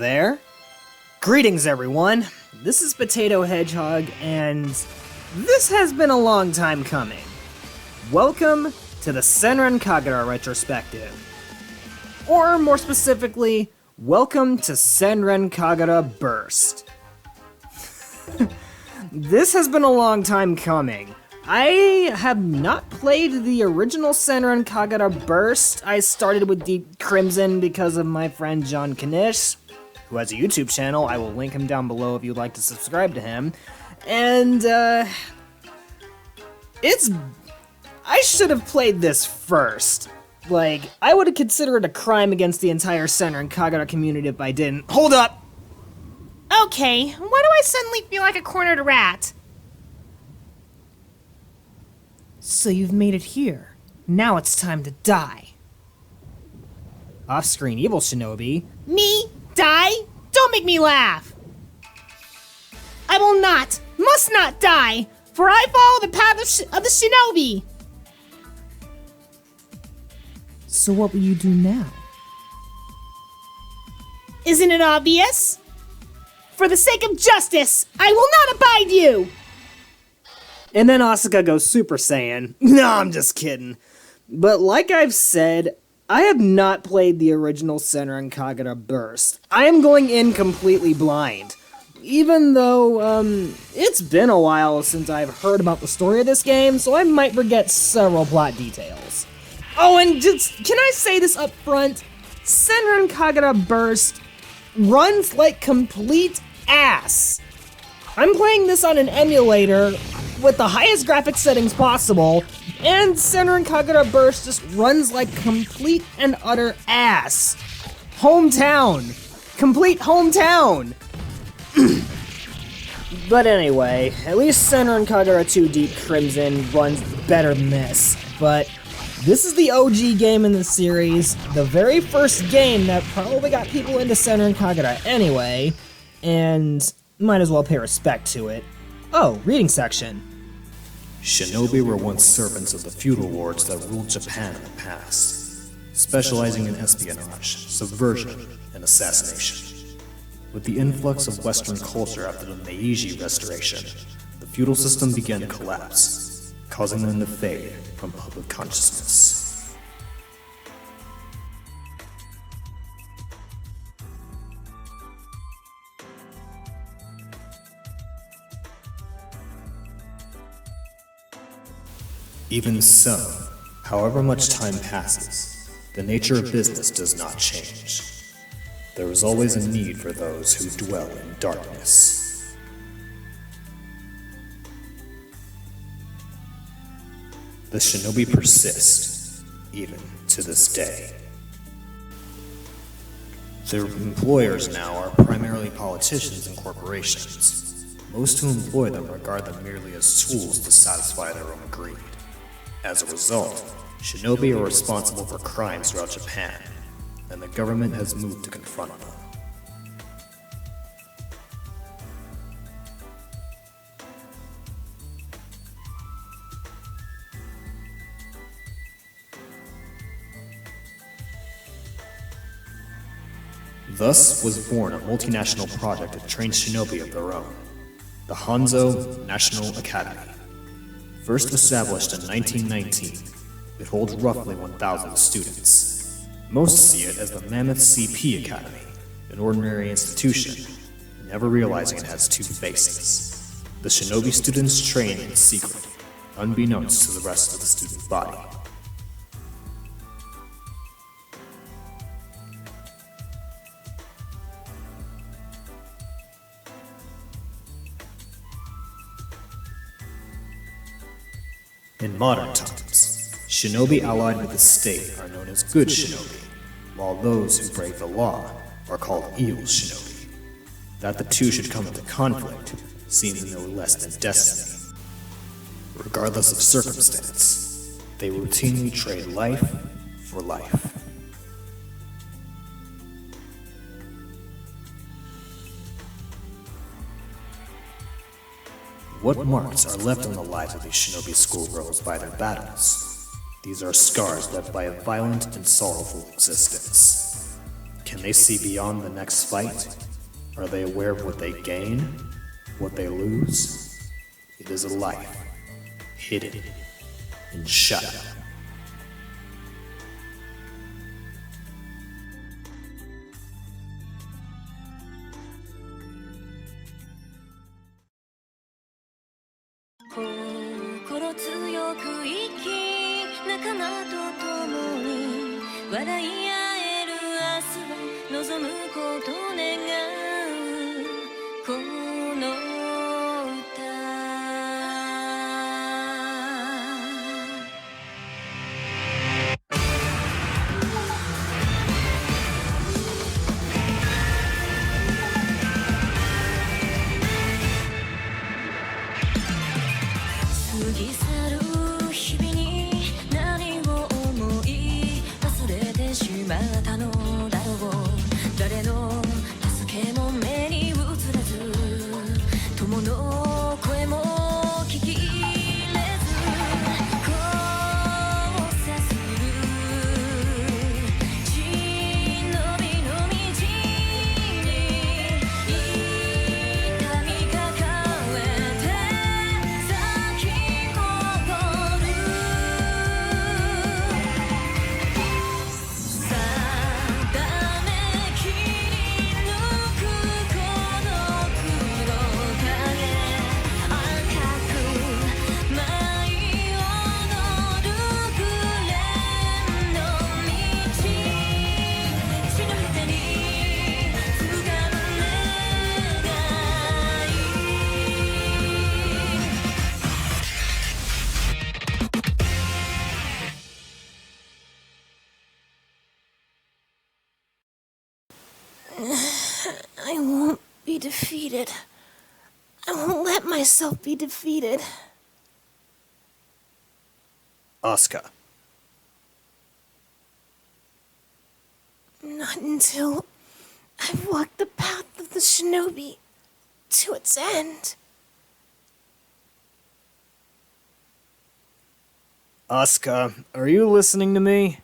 there. Greetings everyone, this is Potato Hedgehog, and this has been a long time coming. Welcome to the Senran Kagura retrospective. Or more specifically, welcome to Senran Kagura Burst. This has been a long time coming. I have not played the original Senran Kagura Burst. I started with Deep Crimson because of my friend John Knish, who has a YouTube channel. I will link him down below if you'd like to subscribe to him. And, I should have played this first. Like, I would have considered it a crime against the entire Senran Kagura community if I didn't. Hold up! Okay, why do I suddenly feel like a cornered rat? So you've made it here. Now it's time to die. Off-screen evil shinobi. Me? Die? Don't make me laugh! I will not, must not die, for I follow the path of the shinobi! So what will you do now? Isn't it obvious? For the sake of justice, I will not abide you! And then Asuka goes Super Saiyan. No, I'm just kidding. But like I've said, I have not played the original Senran Kagura Burst. I am going in completely blind. Even though, it's been a while since I've heard about the story of this game, so I might forget several plot details. Oh, and just, can I say this up front? Senran Kagura Burst runs like complete ass. I'm playing this on an emulator with the highest graphics settings possible, and Senran Kagura Burst just runs like complete and utter ass. Hometown. Complete hometown. But anyway, at least Senran Kagura 2 Deep Crimson runs better than this. But this is the OG game in the series, the very first game that probably got people into Senran Kagura anyway, and might as well pay respect to it. Oh, reading section. Shinobi were once servants of the feudal lords that ruled Japan in the past, specializing in espionage, subversion, and assassination. With the influx of Western culture after the Meiji Restoration, the feudal system began to collapse, causing them to fade from public consciousness. Even so, however much time passes, the nature of business does not change. There is always a need for those who dwell in darkness. The shinobi persist, even to this day. Their employers now are primarily politicians and corporations. Most who employ them regard them merely as tools to satisfy their own greed. As a result, shinobi are responsible for crimes throughout Japan, and the government has moved to confront them. Thus was born a multinational project to train shinobi of their own, the Hanzo National Academy. First established in 1919, it holds roughly 1,000 students. Most see it as the Mammoth CP Academy, an ordinary institution, never realizing it has two faces. The shinobi students train in secret, unbeknownst to the rest of the student body. In modern times, shinobi allied with the state are known as good shinobi, while those who break the law are called evil shinobi. That the two should come into conflict seems no less than destiny. Regardless of circumstance, they routinely trade life for life. What marks are left on the lives of these shinobi schoolgirls by their battles? These are scars left by a violent and sorrowful existence. Can they see beyond the next fight? Are they aware of what they gain? What they lose? It is a life hidden in shadow. I won't be defeated. I won't let myself be defeated. Asuka. Not until I've walked the path of the shinobi to its end. Asuka, are you listening to me?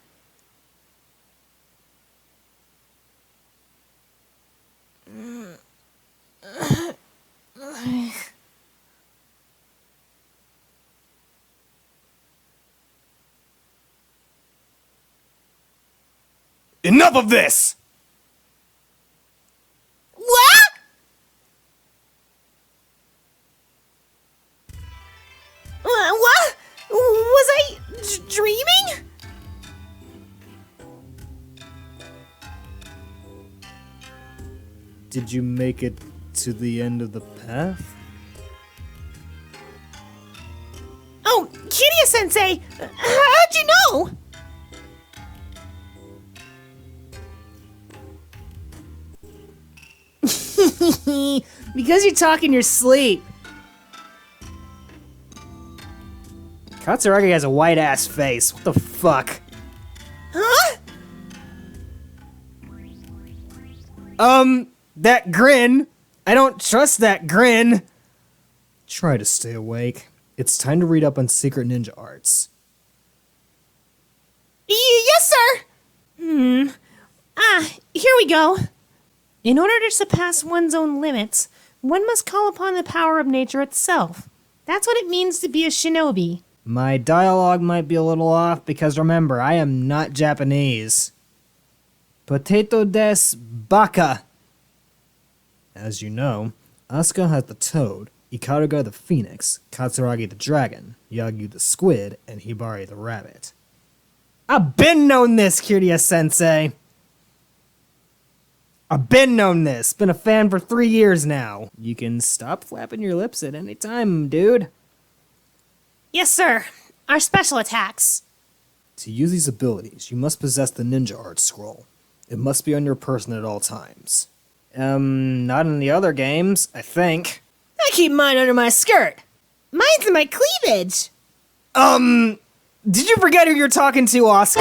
Enough of this! What? What? Was I dreaming? Did you make it to the end of the path? Oh, Kiryu-sensei! How'd you know? Because you talk in your sleep. Katsuragi has a white-ass face. What the fuck? Huh? That grin. I don't trust that grin. Try to stay awake. It's time to read up on secret ninja arts. Yes, sir! Here we go. In order to surpass one's own limits, one must call upon the power of nature itself. That's what it means to be a shinobi. My dialogue might be a little off because remember, I am not Japanese. Potato des baka. As you know, Asuka has the toad, Ikaruga the phoenix, Katsuragi the dragon, Yagyu the squid, and Hibari the rabbit. I've been known this, Kiryu-sensei. I've been known this. Been a fan for 3 years now. You can stop flapping your lips at any time, dude. Yes, sir. Our special attacks. To use these abilities, you must possess the ninja art scroll. It must be on your person at all times. Not in the other games, I think. I keep mine under my skirt. Mine's in my cleavage. Did you forget who you're talking to, Oscar?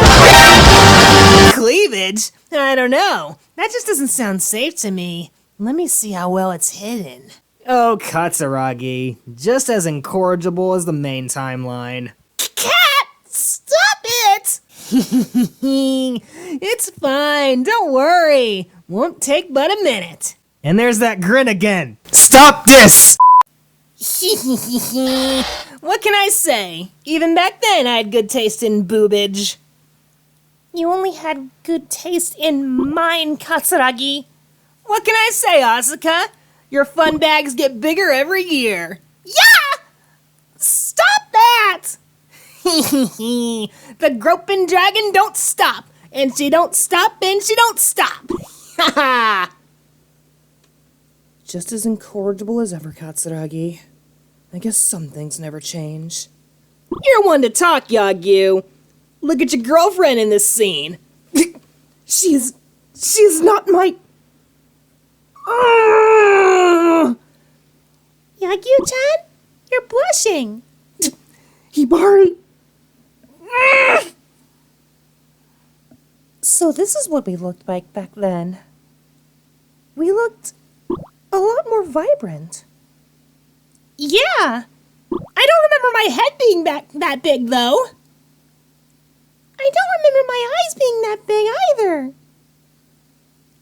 Cleavage? I don't know. That just doesn't sound safe to me. Let me see how well it's hidden. Oh, Katsuragi. Just as incorrigible as the main timeline. Cat! Stop it! It's fine, don't worry. Won't take but a minute. And there's that grin again. Stop this! What can I say? Even back then I had good taste in boobage. You only had good taste in mine, Katsuragi. What can I say, Asuka? Your fun bags get bigger every year. Yeah! Stop that! The groping dragon don't stop. And she don't stop, and she don't stop. Ha ha! Just as incorrigible as ever, Katsuragi. I guess some things never change. You're one to talk, Yagyu. Look at your girlfriend in this scene. She's not my... Yagyu-chan, you're blushing. Hibari! So this is what we looked like back then. We looked a lot more vibrant. Yeah. I don't remember my head being that big, though. I don't remember my eyes being that big, either.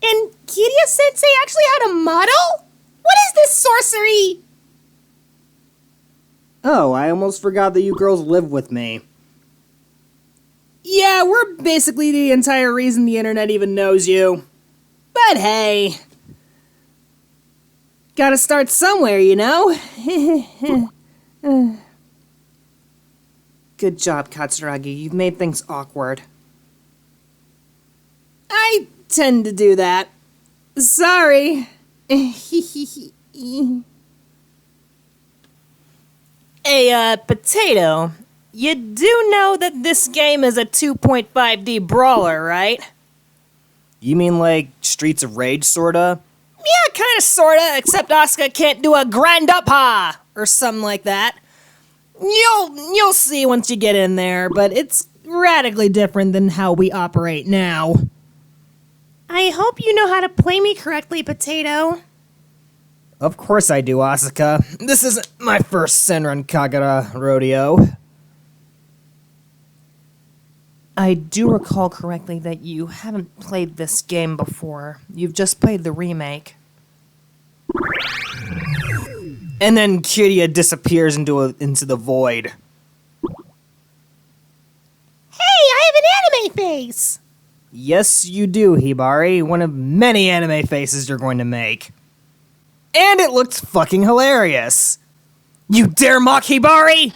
And Kiryu-sensei actually had a model? What is this sorcery? Oh, I almost forgot that you girls live with me. Yeah, we're basically the entire reason the internet even knows you. But hey, gotta start somewhere, you know? Good job, Katsuragi. You've made things awkward. I tend to do that. Sorry. Hey, Potato, you do know that this game is a 2.5D brawler, right? You mean like Streets of Rage, sorta? Yeah, kinda sorta, except Asuka can't do a grand up-ha, or something like that. You'll see once you get in there, but it's radically different than how we operate now. I hope you know how to play me correctly, Potato. Of course I do, Asuka. This isn't my first Senran Kagura rodeo. I do recall correctly that you haven't played this game before. You've just played the remake. And then Kiryu disappears into the void. Hey, I have an anime face! Yes, you do, Hibari. One of many anime faces you're going to make. And it looked fucking hilarious. You dare mock Hibari?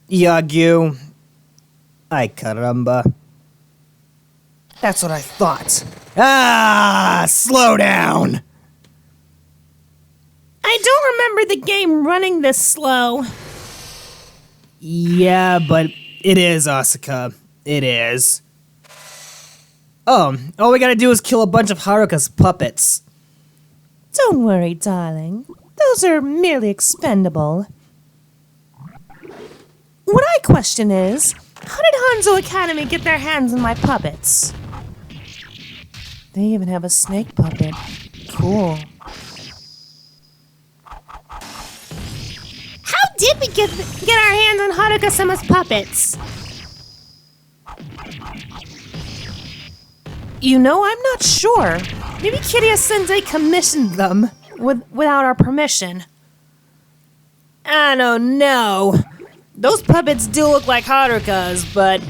Yagyu. Ay caramba. That's what I thought. Ah, slow down. I don't remember the game running this slow. Yeah, but it is, Asuka. It is. Oh, all we gotta do is kill a bunch of Haruka's puppets. Don't worry, darling. Those are merely expendable. What I question is, how did Hanzo Academy get their hands on my puppets? They even have a snake puppet. Cool. How did we get our hands on Haruka-sama's puppets? You know, I'm not sure. Maybe Kiryu-sensei commissioned them without our permission. I don't know. Those puppets do look like Haruka's, but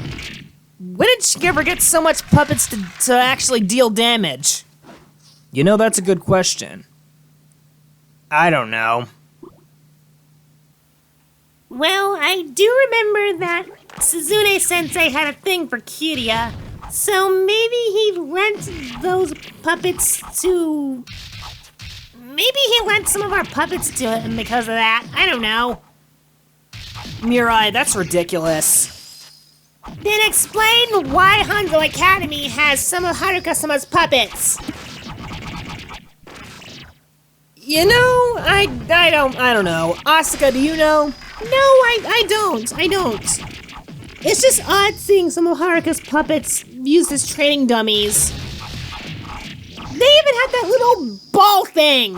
when did she ever get so much puppets to actually deal damage? You know, that's a good question. I don't know. Well, I do remember that Suzune-sensei had a thing for Kiryu, so maybe he lent those puppets to... Maybe he lent some of our puppets to him because of that. I don't know. Mirai, that's ridiculous. Then explain why Hanzo Academy has some of Haruka-sama's puppets. You know, I don't know. Asuka, do you know? No, I don't. It's just odd seeing some of Haruka's puppets used as training dummies. They even had that little ball thing.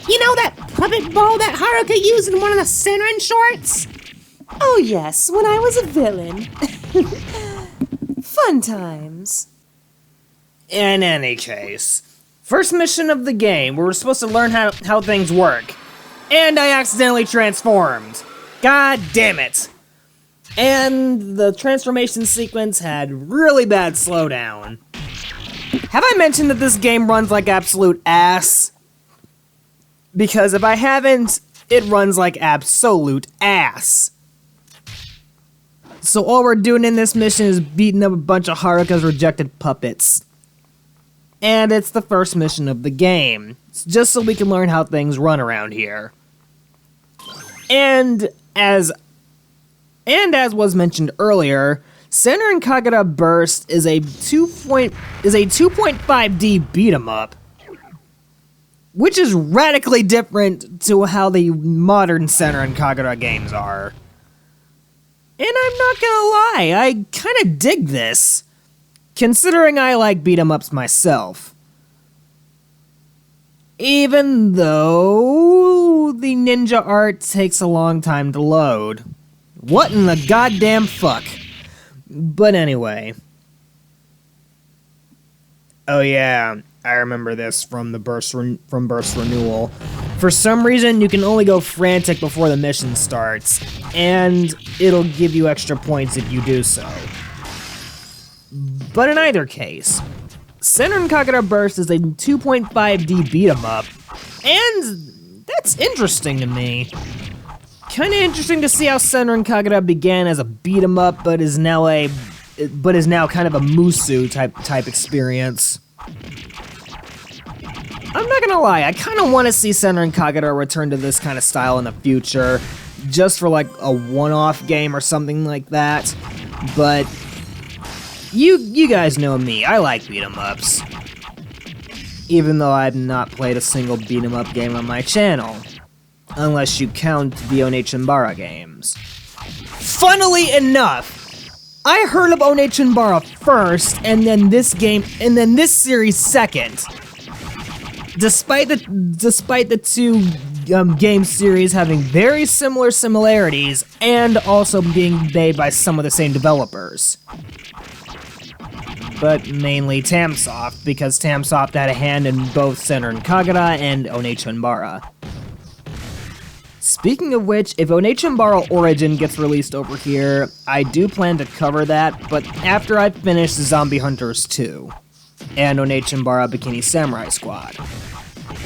You know that puppet ball that Haruka used in one of the Senran shorts? Oh yes, when I was a villain. Fun times. In any case, first mission of the game, we were supposed to learn how things work. And I accidentally transformed. God damn it. And the transformation sequence had really bad slowdown. Have I mentioned that this game runs like absolute ass? Because if I haven't, it runs like absolute ass. So all we're doing in this mission is beating up a bunch of Haruka's rejected puppets. And it's the first mission of the game. It's just so we can learn how things run around here. And as was mentioned earlier, Senran Kagura Burst is a 2.5D beat 'em up, which is radically different to how the modern Senran Kagura games are. And I'm not gonna lie, I kinda dig this, considering I like beat 'em ups myself. Even though the ninja art takes a long time to load. What in the goddamn fuck? But anyway. Oh yeah, I remember this from the Burst Renewal. For some reason, you can only go frantic before the mission starts, and it'll give you extra points if you do so. But in either case, Senran Kagura Burst is a 2.5D beat 'em up, and that's interesting to me. Kinda interesting to see how Senran Kagura began as a beat 'em up, but is now kind of a Musu type experience. I'm not gonna lie, I kinda wanna see Senran Kagura return to this kind of style in the future, just for like a one-off game or something like that. But you guys know me, I like beat 'em ups. Even though I've not played a single beat 'em up game on my channel. Unless you count the Onechanbara games. Funnily enough, I heard of Onechanbara first, and then this series second. Despite the two game series having very similar similarities, and also being made by some of the same developers. But mainly Tamsoft, because Tamsoft had a hand in both Senran Kagura and Onechanbara. Speaking of which, if Onechanbara Origin gets released over here, I do plan to cover that, but after I finish Zombie Hunters 2, and Onechanbara Bikini Samurai Squad,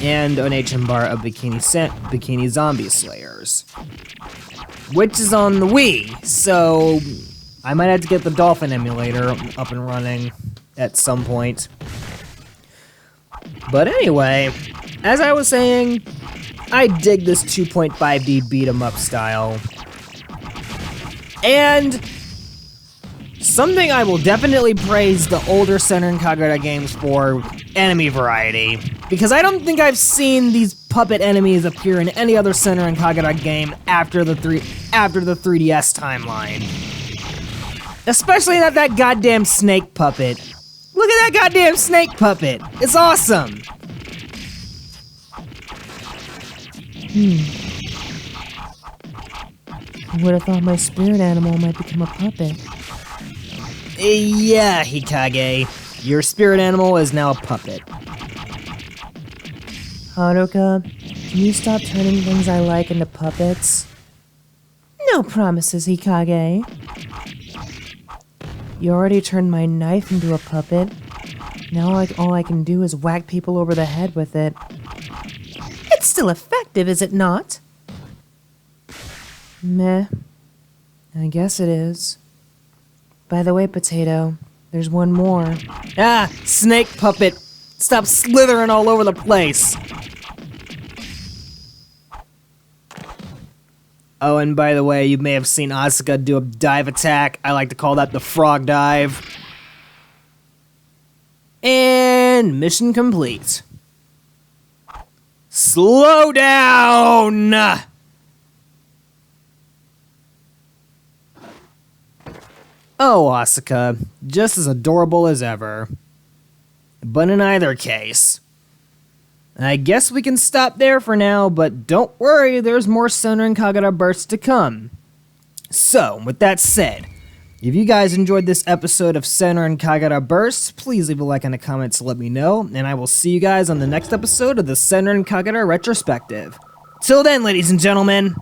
and Onechanbara Bikini Zombie Slayers, which is on the Wii, so I might have to get the Dolphin emulator up and running at some point. But anyway, as I was saying, I dig this 2.5D beat 'em up style. And something I will definitely praise the older Senran Kagura games for: enemy variety. Because I don't think I've seen these puppet enemies appear in any other Senran Kagura game after the 3DS timeline. Especially that goddamn snake puppet. Look at that goddamn snake puppet. It's awesome. I would have thought my spirit animal might become a puppet. Yeah, Hikage. Your spirit animal is now a puppet. Haruka, can you stop turning things I like into puppets? No promises, Hikage. You already turned my knife into a puppet. Now all I can do is whack people over the head with it. It's still effective, is it not? Meh. I guess it is. By the way, Potato, there's one more. Ah, snake puppet. Stop slithering all over the place. Oh, and by the way, you may have seen Asuka do a dive attack. I like to call that the frog dive. And mission complete. Slow down! Oh, Asuka, just as adorable as ever. But in either case, I guess we can stop there for now, but don't worry, there's more Senran Kagura Bursts to come. So, with that said, if you guys enjoyed this episode of Senran Kagura Burst, please leave a like and a comment to let me know, and I will see you guys on the next episode of the Senran Kagura Retrospective. Till then, ladies and gentlemen,